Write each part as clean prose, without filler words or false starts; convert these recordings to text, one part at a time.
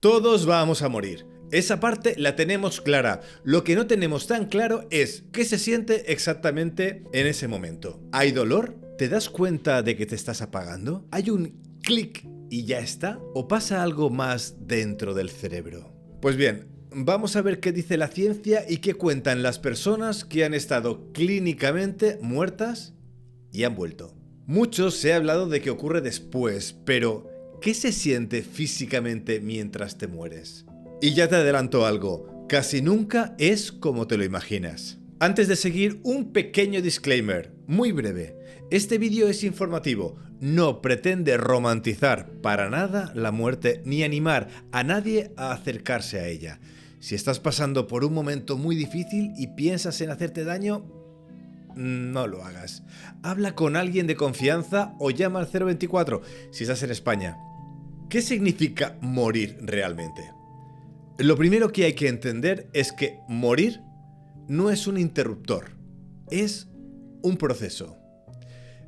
Todos vamos a morir. Esa parte la tenemos clara. Lo que no tenemos tan claro es qué se siente exactamente en ese momento. ¿Hay dolor? ¿Te das cuenta de que te estás apagando? ¿Hay un clic y ya está? ¿O pasa algo más dentro del cerebro? Pues bien, vamos a ver qué dice la ciencia y qué cuentan las personas que han estado clínicamente muertas y han vuelto. Mucho se ha hablado de qué ocurre después, pero ¿qué se siente físicamente mientras te mueres? Y ya te adelanto algo, casi nunca es como te lo imaginas. Antes de seguir, un pequeño disclaimer, muy breve. Este vídeo es informativo, no pretende romantizar para nada la muerte ni animar a nadie a acercarse a ella. Si estás pasando por un momento muy difícil y piensas en hacerte daño, no lo hagas. Habla con alguien de confianza o llama al 024 si estás en España. ¿Qué significa morir realmente? Lo primero que hay que entender es que morir no es un interruptor, es un proceso.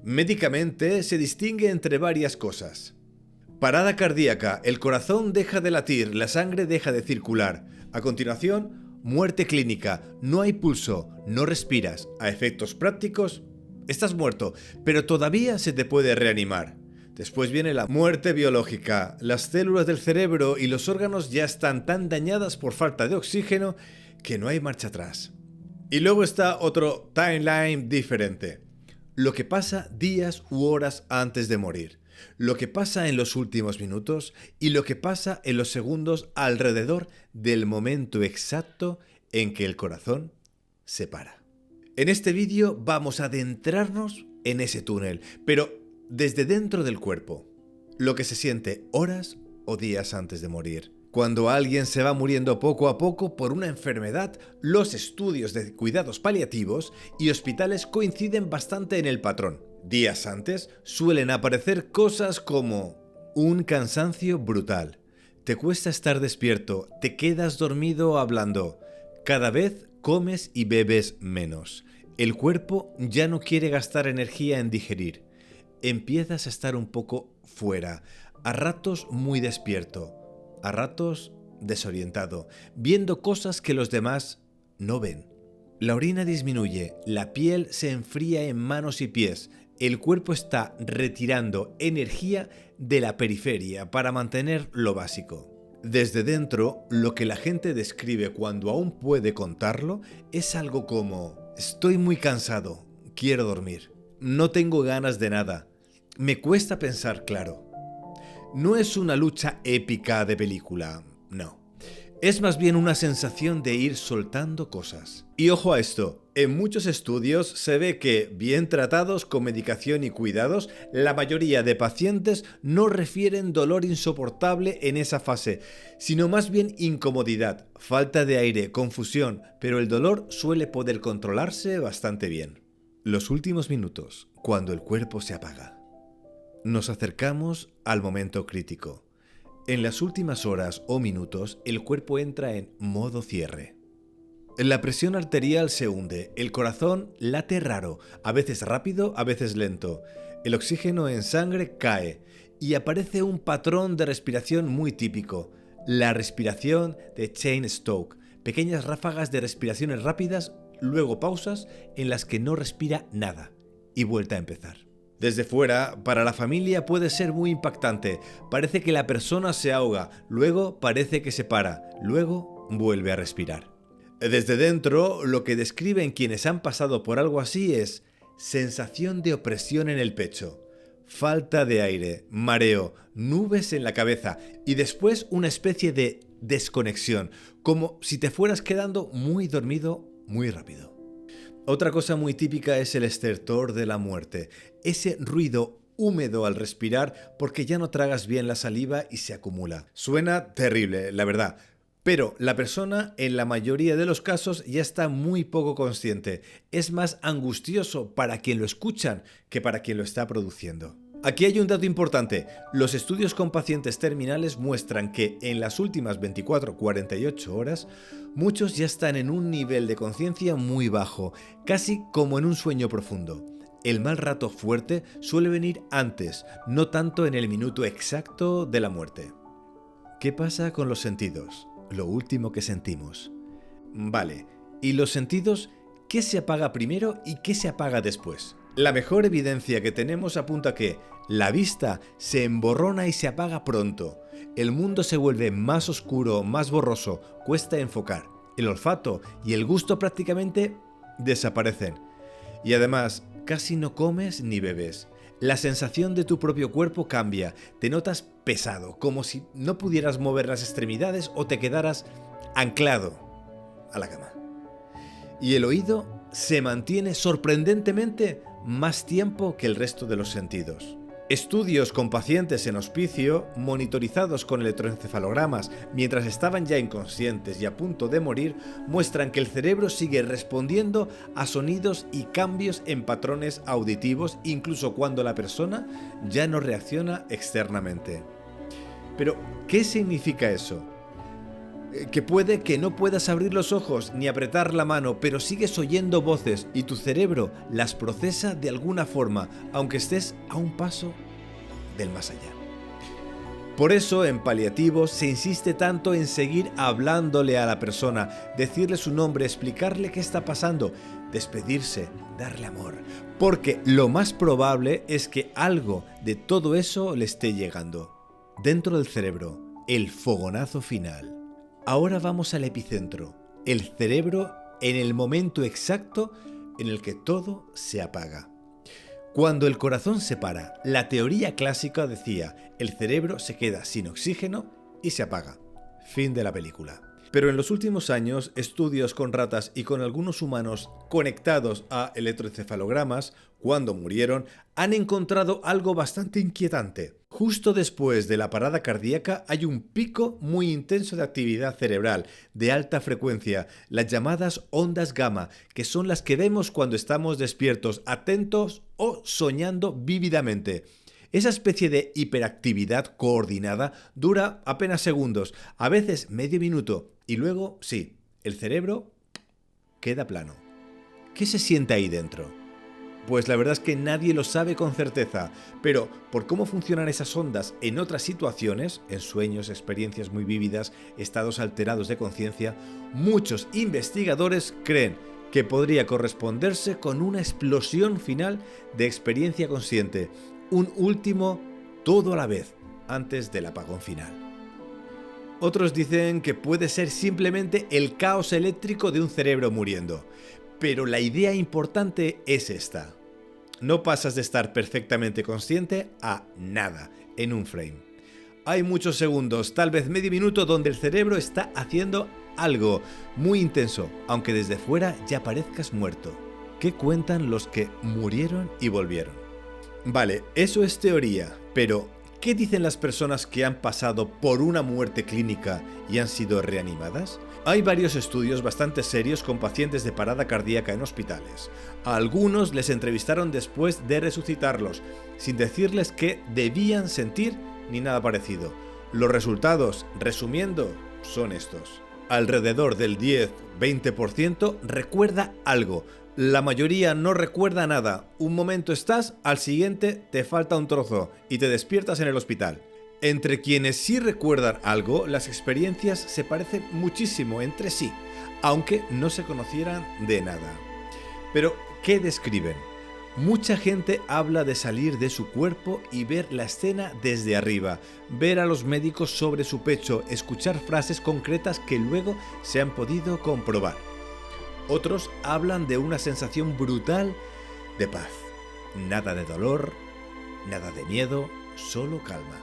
Médicamente se distingue entre varias cosas. Parada cardíaca, el corazón deja de latir, la sangre deja de circular. A continuación, muerte clínica, no hay pulso, no respiras. A efectos prácticos, estás muerto, pero todavía se te puede reanimar. Después viene la muerte biológica. Las células del cerebro y los órganos ya están tan dañadas por falta de oxígeno que no hay marcha atrás. Y luego está otro timeline diferente. Lo que pasa días u horas antes de morir. Lo que pasa en los últimos minutos y lo que pasa en los segundos alrededor del momento exacto en que el corazón se para. En este vídeo vamos a adentrarnos en ese túnel, pero desde dentro del cuerpo, lo que se siente horas o días antes de morir. Cuando alguien se va muriendo poco a poco por una enfermedad, los estudios de cuidados paliativos y hospitales coinciden bastante en el patrón. Días antes suelen aparecer cosas como un cansancio brutal, te cuesta estar despierto, te quedas dormido hablando, cada vez comes y bebes menos, el cuerpo ya no quiere gastar energía en digerir. Empiezas a estar un poco fuera, a ratos muy despierto, a ratos desorientado, viendo cosas que los demás no ven. La orina disminuye, la piel se enfría en manos y pies, el cuerpo está retirando energía de la periferia para mantener lo básico. Desde dentro, lo que la gente describe cuando aún puede contarlo es algo como: estoy muy cansado, quiero dormir, no tengo ganas de nada. Me cuesta pensar claro. No es una lucha épica de película, no. Es más bien una sensación de ir soltando cosas. Y ojo a esto, en muchos estudios se ve que, bien tratados con medicación y cuidados, la mayoría de pacientes no refieren dolor insoportable en esa fase, sino más bien incomodidad, falta de aire, confusión, pero el dolor suele poder controlarse bastante bien. Los últimos minutos, cuando el cuerpo se apaga. Nos acercamos al momento crítico. En las últimas horas o minutos, el cuerpo entra en modo cierre. La presión arterial se hunde, el corazón late raro, a veces rápido, a veces lento. El oxígeno en sangre cae y aparece un patrón de respiración muy típico, la respiración de Cheyne-Stokes, pequeñas ráfagas de respiraciones rápidas, luego pausas en las que no respira nada y vuelta a empezar. Desde fuera, para la familia puede ser muy impactante. Parece que la persona se ahoga, luego parece que se para, luego vuelve a respirar. Desde dentro, lo que describen quienes han pasado por algo así es sensación de opresión en el pecho, falta de aire, mareo, nubes en la cabeza y después una especie de desconexión, como si te fueras quedando muy dormido muy rápido. Otra cosa muy típica es el estertor de la muerte, ese ruido húmedo al respirar porque ya no tragas bien la saliva y se acumula. Suena terrible, la verdad, pero la persona en la mayoría de los casos ya está muy poco consciente. Es más angustioso para quien lo escuchan que para quien lo está produciendo. Aquí hay un dato importante. Los estudios con pacientes terminales muestran que en las últimas 24-48 horas, muchos ya están en un nivel de conciencia muy bajo, casi como en un sueño profundo. El mal rato fuerte suele venir antes, no tanto en el minuto exacto de la muerte. ¿Qué pasa con los sentidos? Lo último que sentimos. Vale, ¿y los sentidos qué se apaga primero y qué se apaga después? La mejor evidencia que tenemos apunta a que la vista se emborrona y se apaga pronto. El mundo se vuelve más oscuro, más borroso, cuesta enfocar. El olfato y el gusto prácticamente desaparecen. Y además, casi no comes ni bebes. La sensación de tu propio cuerpo cambia, te notas pesado, como si no pudieras mover las extremidades o te quedaras anclado a la cama. Y el oído se mantiene sorprendentemente más tiempo que el resto de los sentidos. Estudios con pacientes en hospicio, monitorizados con electroencefalogramas mientras estaban ya inconscientes y a punto de morir, muestran que el cerebro sigue respondiendo a sonidos y cambios en patrones auditivos incluso cuando la persona ya no reacciona externamente. Pero, ¿qué significa eso? Que puede que no puedas abrir los ojos ni apretar la mano, pero sigues oyendo voces y tu cerebro las procesa de alguna forma, aunque estés a un paso del más allá. Por eso en paliativos se insiste tanto en seguir hablándole a la persona, decirle su nombre, explicarle qué está pasando, despedirse, darle amor, porque lo más probable es que algo de todo eso le esté llegando. Dentro del cerebro, el fogonazo final. Ahora vamos al epicentro, el cerebro en el momento exacto en el que todo se apaga. Cuando el corazón se para, la teoría clásica decía, el cerebro se queda sin oxígeno y se apaga. Fin de la película. Pero en los últimos años, estudios con ratas y con algunos humanos conectados a electroencefalogramas, cuando murieron, han encontrado algo bastante inquietante. Justo después de la parada cardíaca hay un pico muy intenso de actividad cerebral, de alta frecuencia, las llamadas ondas gamma, que son las que vemos cuando estamos despiertos, atentos o soñando vívidamente. Esa especie de hiperactividad coordinada dura apenas segundos, a veces medio minuto, y luego, sí, el cerebro queda plano. ¿Qué se siente ahí dentro? Pues la verdad es que nadie lo sabe con certeza, pero por cómo funcionan esas ondas en otras situaciones, en sueños, experiencias muy vívidas, estados alterados de conciencia, muchos investigadores creen que podría corresponderse con una explosión final de experiencia consciente, un último todo a la vez, antes del apagón final. Otros dicen que puede ser simplemente el caos eléctrico de un cerebro muriendo. Pero la idea importante es esta. No pasas de estar perfectamente consciente a nada en un frame. Hay muchos segundos, tal vez medio minuto, donde el cerebro está haciendo algo muy intenso, aunque desde fuera ya parezcas muerto. ¿Qué cuentan los que murieron y volvieron? Vale, eso es teoría, pero ¿qué dicen las personas que han pasado por una muerte clínica y han sido reanimadas? Hay varios estudios bastante serios con pacientes de parada cardíaca en hospitales. A algunos les entrevistaron después de resucitarlos, sin decirles qué debían sentir ni nada parecido. Los resultados, resumiendo, son estos. Alrededor del 10-20% recuerda algo. La mayoría no recuerda nada. Un momento estás, al siguiente te falta un trozo y te despiertas en el hospital. Entre quienes sí recuerdan algo, las experiencias se parecen muchísimo entre sí, aunque no se conocieran de nada. Pero, ¿qué describen? Mucha gente habla de salir de su cuerpo y ver la escena desde arriba, ver a los médicos sobre su pecho, escuchar frases concretas que luego se han podido comprobar. Otros hablan de una sensación brutal de paz. Nada de dolor, nada de miedo, solo calma.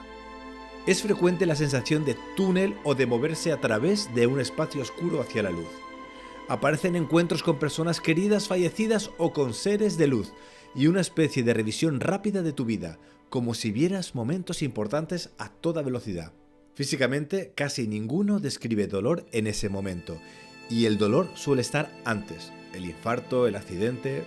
Es frecuente la sensación de túnel o de moverse a través de un espacio oscuro hacia la luz. Aparecen encuentros con personas queridas fallecidas o con seres de luz y una especie de revisión rápida de tu vida, como si vieras momentos importantes a toda velocidad. Físicamente, casi ninguno describe dolor en ese momento, y el dolor suele estar antes, el infarto, el accidente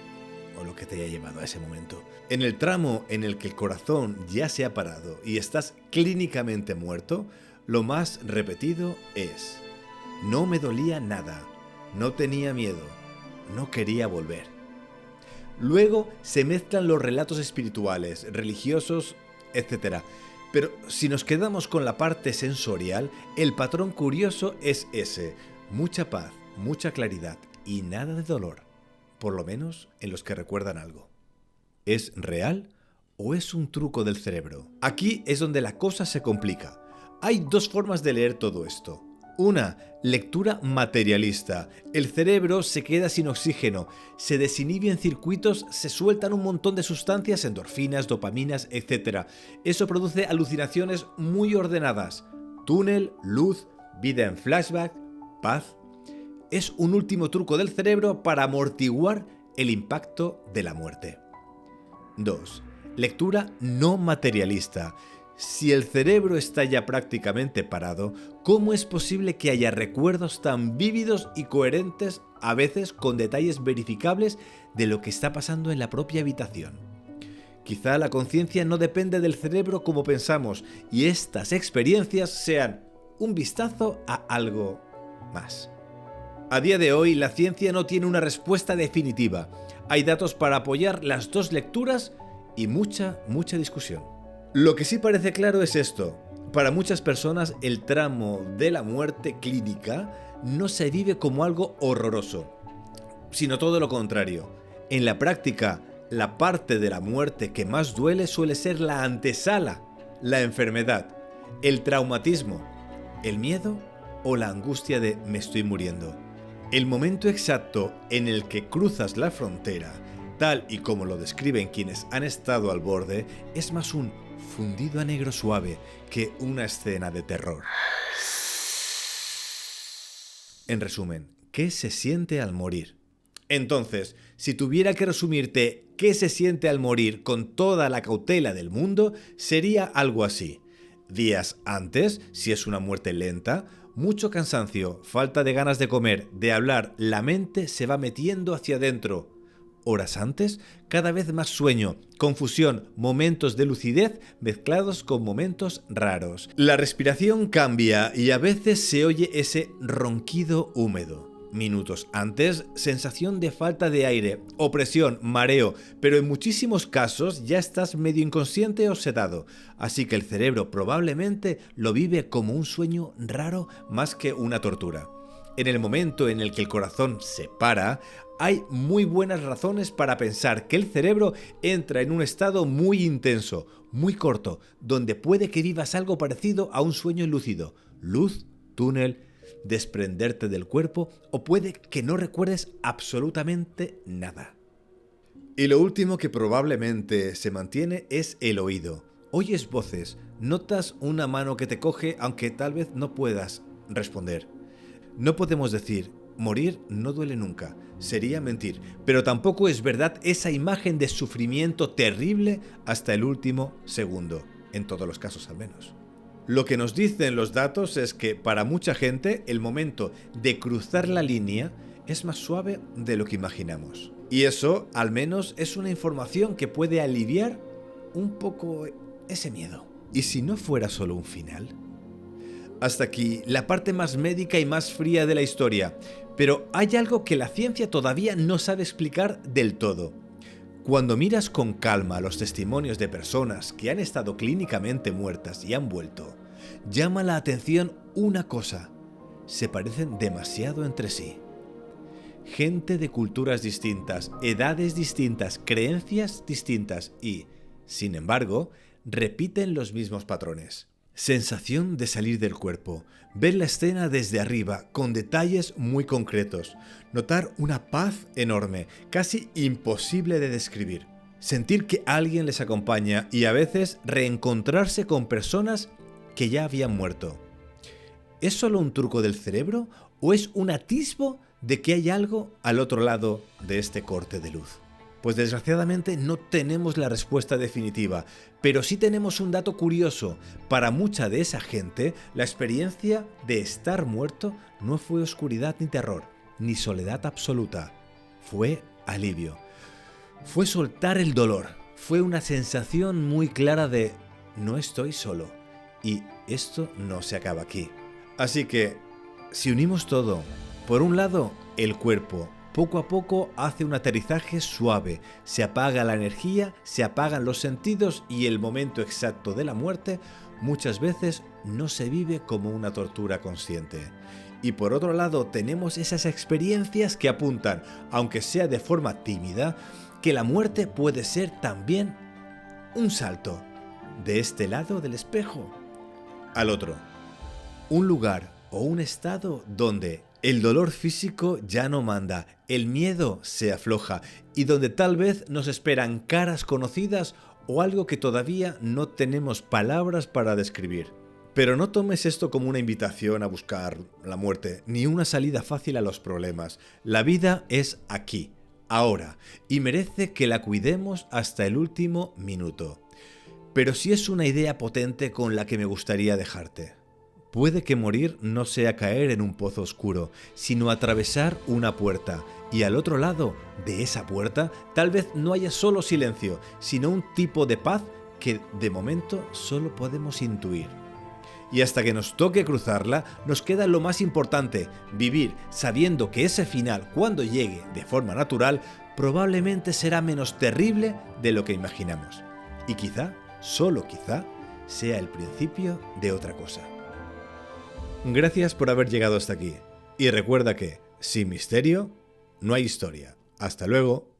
o lo que te haya llevado a ese momento. En el tramo en el que el corazón ya se ha parado y estás clínicamente muerto, lo más repetido es: no me dolía nada, no tenía miedo, no quería volver. Luego se mezclan los relatos espirituales, religiosos, etc., Pero si nos quedamos con la parte sensorial, el patrón curioso es ese: mucha paz, mucha claridad y nada de dolor, por lo menos en los que recuerdan algo. ¿Es real o es un truco del cerebro? Aquí es donde la cosa se complica. Hay dos formas de leer todo esto. Una, lectura materialista. El cerebro se queda sin oxígeno, se desinhibe en circuitos, se sueltan un montón de sustancias, endorfinas, dopaminas, etc. Eso produce alucinaciones muy ordenadas. Túnel, luz, vida en flashback, paz. Es un último truco del cerebro para amortiguar el impacto de la muerte. 2. Lectura no materialista. Si el cerebro está ya prácticamente parado, ¿cómo es posible que haya recuerdos tan vívidos y coherentes, a veces con detalles verificables de lo que está pasando en la propia habitación? Quizá la conciencia no depende del cerebro como pensamos, y estas experiencias sean un vistazo a algo más. A día de hoy, la ciencia no tiene una respuesta definitiva. Hay datos para apoyar las dos lecturas y mucha discusión. Lo que sí parece claro es esto: para muchas personas el tramo de la muerte clínica no se vive como algo horroroso, sino todo lo contrario. En la práctica, la parte de la muerte que más duele suele ser la antesala, la enfermedad, el traumatismo, el miedo o la angustia de me estoy muriendo. El momento exacto en el que cruzas la frontera, tal y como lo describen quienes han estado al borde, es más un fundido a negro suave que una escena de terror. En resumen, ¿qué se siente al morir? Entonces, si tuviera que resumirte qué se siente al morir con toda la cautela del mundo, sería algo así. Días antes, si es una muerte lenta, mucho cansancio, falta de ganas de comer, de hablar, la mente se va metiendo hacia adentro. Horas antes, cada vez más sueño, confusión, momentos de lucidez mezclados con momentos raros. La respiración cambia y a veces se oye ese ronquido húmedo. Minutos antes, sensación de falta de aire, opresión, mareo, pero en muchísimos casos ya estás medio inconsciente o sedado, así que el cerebro probablemente lo vive como un sueño raro más que una tortura. En el momento en el que el corazón se para, hay muy buenas razones para pensar que el cerebro entra en un estado muy intenso, muy corto, donde puede que vivas algo parecido a un sueño lúcido. Luz, túnel, desprenderte del cuerpo, o puede que no recuerdes absolutamente nada. Y lo último que probablemente se mantiene es el oído. Oyes voces, notas una mano que te coge, aunque tal vez no puedas responder. No podemos decir, morir no duele nunca, sería mentir, pero tampoco es verdad esa imagen de sufrimiento terrible hasta el último segundo, en todos los casos al menos. Lo que nos dicen los datos es que para mucha gente el momento de cruzar la línea es más suave de lo que imaginamos. Y eso, al menos, es una información que puede aliviar un poco ese miedo. ¿Y si no fuera solo un final? Hasta aquí la parte más médica y más fría de la historia, pero hay algo que la ciencia todavía no sabe explicar del todo. Cuando miras con calma los testimonios de personas que han estado clínicamente muertas y han vuelto, llama la atención una cosa: se parecen demasiado entre sí. Gente de culturas distintas, edades distintas, creencias distintas y, sin embargo, repiten los mismos patrones. Sensación de salir del cuerpo, ver la escena desde arriba con detalles muy concretos, notar una paz enorme, casi imposible de describir, sentir que alguien les acompaña y a veces reencontrarse con personas que ya habían muerto. ¿Es solo un truco del cerebro o es un atisbo de que hay algo al otro lado de este corte de luz? Pues desgraciadamente no tenemos la respuesta definitiva, pero sí tenemos un dato curioso. Para mucha de esa gente, la experiencia de estar muerto no fue oscuridad ni terror, ni soledad absoluta. Fue alivio. Fue soltar el dolor. Fue una sensación muy clara de no estoy solo. Y esto no se acaba aquí. Así que, si unimos todo, por un lado, el cuerpo, Poco a poco hace un aterrizaje suave, se apaga la energía, se apagan los sentidos y el momento exacto de la muerte muchas veces no se vive como una tortura consciente. Y por otro lado tenemos esas experiencias que apuntan, aunque sea de forma tímida, que la muerte puede ser también un salto de este lado del espejo al otro. Un lugar o un estado donde el dolor físico ya no manda, el miedo se afloja y donde tal vez nos esperan caras conocidas o algo que todavía no tenemos palabras para describir. Pero no tomes esto como una invitación a buscar la muerte, ni una salida fácil a los problemas. La vida es aquí, ahora, y merece que la cuidemos hasta el último minuto. Pero sí es una idea potente con la que me gustaría dejarte. Puede que morir no sea caer en un pozo oscuro, sino atravesar una puerta, y al otro lado de esa puerta tal vez no haya solo silencio, sino un tipo de paz que de momento solo podemos intuir. Y hasta que nos toque cruzarla, nos queda lo más importante, vivir sabiendo que ese final, cuando llegue de forma natural, probablemente será menos terrible de lo que imaginamos. Y quizá, solo quizá, sea el principio de otra cosa. Gracias por haber llegado hasta aquí. Y recuerda que, sin misterio, no hay historia. Hasta luego.